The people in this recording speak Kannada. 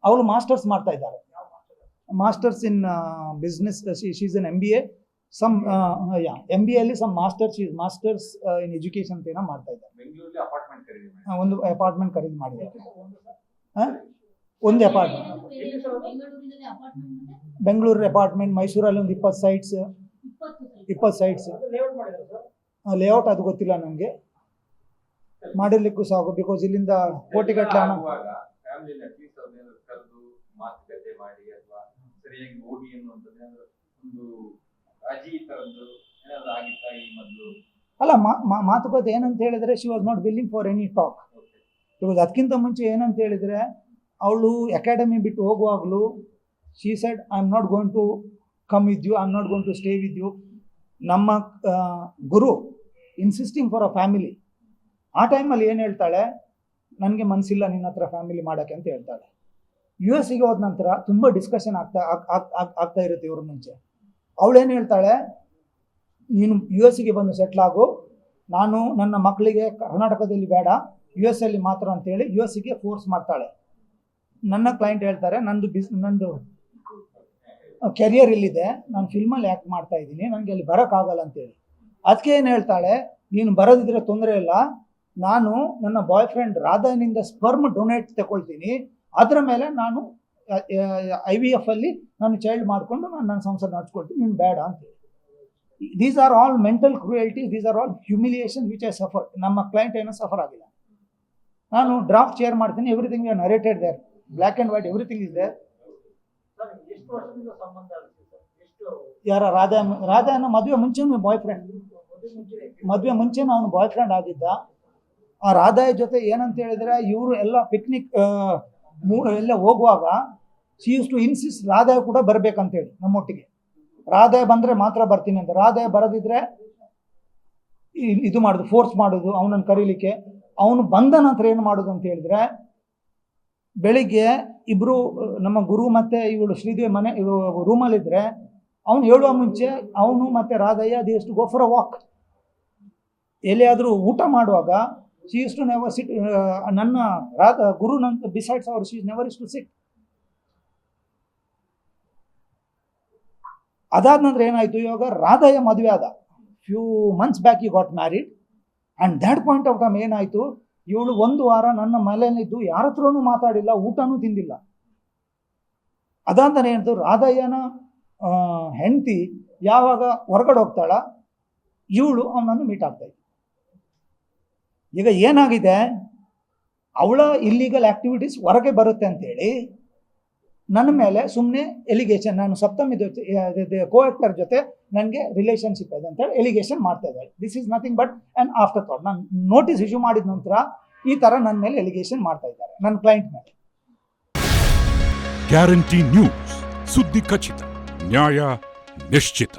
ಅವಳು ಮಾಸ್ಟರ್ಸ್ ಮಾಡ್ತಾ ಇದ್ದಾರೆ, masters in business. She's in MBA, some MBA ಅಲ್ಲಿ ಸಮ್ ಮಾಸ್ಟರ್ಸ್ ಇನ್ ಎಜುಕೇಶನ್ ಅಂತ ಏನೋ ಮಾಡ್ತಾ ಇದ್ದಾರೆ. ಒಂದು ಅಪಾರ್ಟ್ಮೆಂಟ್ ಖರೀದಿ ಮಾಡಿದ್ದಾರೆ. ಒಂದು ಅಪಾರ್ಟ್ಮೆಂಟ್ ಬೆಂಗಳೂರು ಅಪಾರ್ಟ್ಮೆಂಟ್, ಮೈಸೂರಲ್ಲಿ ಒಂದು 20 ಸೈಟ್ಸ್. ಲೇಔಟ್ ಅದು ಗೊತ್ತಿಲ್ಲ ನನಗೆ, ಮಾಡಿರ್ಲಿಕ್ಕೂ ಸಾಕು. ಬಿಕಾಸ್ ಇಲ್ಲಿಂದ ಕೋಟಿಗಟ್ಟಲೆ ಹಣ. ಅಲ್ಲ, ಮಾತುಕತೆ ಏನಂತ ಹೇಳಿದ್ರೆ, she was not willing for any talk. Because ಅದಕ್ಕಿಂತ ಮುಂಚೆ ಏನಂತ ಹೇಳಿದ್ರೆ, ಅವಳು ಅಕಾಡೆಮಿ ಬಿಟ್ಟು ಹೋಗುವಾಗಲೂ she said, I am not going to come with you, I am not going to stay with you. ನಮ್ಮ ಗುರು ಇನ್ಸಿಸ್ಟಿಂಗ್ ಫಾರ್ ಅ ಫ್ಯಾಮಿಲಿ. ಆ ಟೈಮಲ್ಲಿ ಏನು ಹೇಳ್ತಾಳೆ, ನನಗೆ ಮನಸ್ಸಿಲ್ಲ ನಿನ್ನ ಹತ್ರ ಫ್ಯಾಮಿಲಿ ಮಾಡೋಕ್ಕೆ ಅಂತ ಹೇಳ್ತಾಳೆ. US ಹೋದ ನಂತರ ತುಂಬ ಡಿಸ್ಕಷನ್ ಆಗ್ತಾ ಇರುತ್ತೆ ಇವ್ರ ಮುಂಚೆ. ಅವಳೇನು ಹೇಳ್ತಾಳೆ, ನೀನು US ಬಂದು ಸೆಟ್ಲ್ ಆಗು, ನಾನು ನನ್ನ ಮಕ್ಕಳಿಗೆ ಕರ್ನಾಟಕದಲ್ಲಿ ಬೇಡ, US ಮಾತ್ರ ಅಂತೇಳಿ US ಫೋರ್ಸ್ ಮಾಡ್ತಾಳೆ. ನನ್ನ ಕ್ಲೈಂಟ್ ಹೇಳ್ತಾರೆ, ನಂದು ಕೆರಿಯರ್ ಇಲ್ಲಿದೆ, ನಾನು ಫಿಲ್ಮಲ್ಲಿ ಆ್ಯಕ್ಟ್ ಮಾಡ್ತಾ ಇದ್ದೀನಿ, ನನಗೆ ಅಲ್ಲಿ ಬರೋಕ್ಕಾಗಲ್ಲ ಅಂತೇಳಿ. ಅದಕ್ಕೆ ಏನು ಹೇಳ್ತಾಳೆ, ನೀನು ಬರೋದಿದ್ರೆ ತೊಂದರೆ ಇಲ್ಲ, ನಾನು ನನ್ನ ಬಾಯ್ ಫ್ರೆಂಡ್ ರಾಧಾನಿಂದ ಸ್ಪರ್ಮ್ ಡೊನೇಟ್ ತಗೊಳ್ತೀನಿ, ಅದರ ಮೇಲೆ ನಾನು IVF ನಾನು ಚೈಲ್ಡ್ ಮಾಡಿಕೊಂಡು ನನ್ನ ಸಂಸಾರ ನಡೆಸ್ಕೊಳ್ತೀನಿ, ನೀನು ಬೇಡ ಅಂತೇಳಿ. These are all mental cruelty, these are all humiliation which I suffer. ನಮ್ಮ ಕ್ಲೈಂಟ್ ಏನೋ ಸಫರ್ ಆಗಿಲ್ಲ. ನಾನು ಡ್ರಾಫ್ಟ್ ಶೇರ್ ಮಾಡ್ತೀನಿ, everything we are narrated there, black and white, everything is there. ಯಾರ ರಾಧಾನ ಮದುವೆ ಮುಂಚೆನೂ ಬಾಯ್ ಫ್ರೆಂಡ್, ಮದುವೆ ಮುಂಚೆನೂ ಅವನು ಬಾಯ್ ಫ್ರೆಂಡ್ ಆಗಿದ್ದ. ಆ ರಾಧಾಯ ಜೊತೆ ಏನಂತ ಹೇಳಿದ್ರೆ, ಇವರು ಎಲ್ಲ ಪಿಕ್ನಿಕ್ ಎಲ್ಲ ಹೋಗುವಾಗ ಶಿ ಯೂಸ್ ಟು ಇನ್ಸಿಸ್ಟ್ ರಾಧಾಯ ಕೂಡ ಬರ್ಬೇಕಂತೇಳಿ ನಮ್ಮೊಟ್ಟಿಗೆ. ರಾಧಾಯ ಬಂದರೆ ಮಾತ್ರ ಬರ್ತೀನಿ ಅಂತ. ರಾಧಾಯ ಬರದಿದ್ರೆ ಇದು ಮಾಡೋದು, ಫೋರ್ಸ್ ಮಾಡೋದು ಅವನನ್ನು ಕರೀಲಿಕ್ಕೆ. ಅವನು ಬಂದ ನಂತರ ಏನು ಮಾಡೋದು ಅಂತ ಹೇಳಿದ್ರೆ, ಬೆಳಿಗ್ಗೆ ಇಬ್ಬರು ನಮ್ಮ ಗುರು ಮತ್ತು ಇವಳು ಶ್ರೀದೇವಿ ಮನೆ ರೂಮಲ್ಲಿದ್ದರೆ, ಅವನು ಹೇಳುವ ಮುಂಚೆ ಅವನು ಮತ್ತು Radhayya they used to go for a walk. ಎಲ್ಲಿಯಾದರೂ ಊಟ ಮಾಡುವಾಗ she used to never sit, ನನ್ನ ಗುರು ನಂತ ಬಿಸೈಡ್ಸ್ ಅವರ್, she never is to sit. ಅದಾದ ನಂತರ ಏನಾಯಿತು, ಇವಾಗ ರಾಧಯ್ಯ ಮದುವೆ ಆದ. Few months back you got married. And that point of time ಏನಾಯಿತು, ಇವಳು ಒಂದು ವಾರ ನನ್ನ ಮನೆಯಲ್ಲಿದ್ದು ಯಾರ ಹತ್ರನೂ ಮಾತಾಡಿಲ್ಲ, ಊಟನೂ ತಿಂದಿಲ್ಲ. ಅದಾದ ಏನಿತ್ತು, ರಾಧಯ್ಯನ ಹೆಂಡತಿ ಯಾವಾಗ ಹೊರಗಡೆ ಹೋಗ್ತಾಳ, ಇವಳು ಅವನನ್ನು ಮೀಟ್ ಆಗ್ತಾಯಿದ್ದ. ಈಗ ಏನಾಗಿದೆ, ಅವಳ ಇಲ್ಲೀಗಲ್ ಆ್ಯಕ್ಟಿವಿಟೀಸ್ ಹೊರಗೆ ಬರುತ್ತೆ ಅಂತೇಳಿ ನನ್ನ ಮೇಲೆ ಸುಮ್ಮನೆ ಎಲಿಗೇಷನ್, ನಾನು ಸಪ್ತಮಿ ಕೋ-ಆಕ್ಟರ್ ಜೊತೆ ನನಗೆ ರಿಲೇಷನ್ಶಿಪ್ ಇದೆ ಅಂತೇಳಿ ಎಲಿಗೇಷನ್ ಮಾಡ್ತಾ ಇದ್ದಾಳೆ. This is nothing but an after thought. ನಾನು ನೋಟಿಸ್ ಇಶ್ಯೂ ಮಾಡಿದ ನಂತರ ಈ ಥರ ನನ್ನ ಮೇಲೆ ಎಲಿಗೇಷನ್ ಮಾಡ್ತಾ ಇದ್ದಾರೆ, ನನ್ನ ಕ್ಲೈಂಟ್ ಮೇಲೆ. ಗ್ಯಾರಂಟಿ ನ್ಯೂಸ್, ಸುದ್ದಿ ಖಚಿತ, ನ್ಯಾಯ ನಿಶ್ಚಿತ.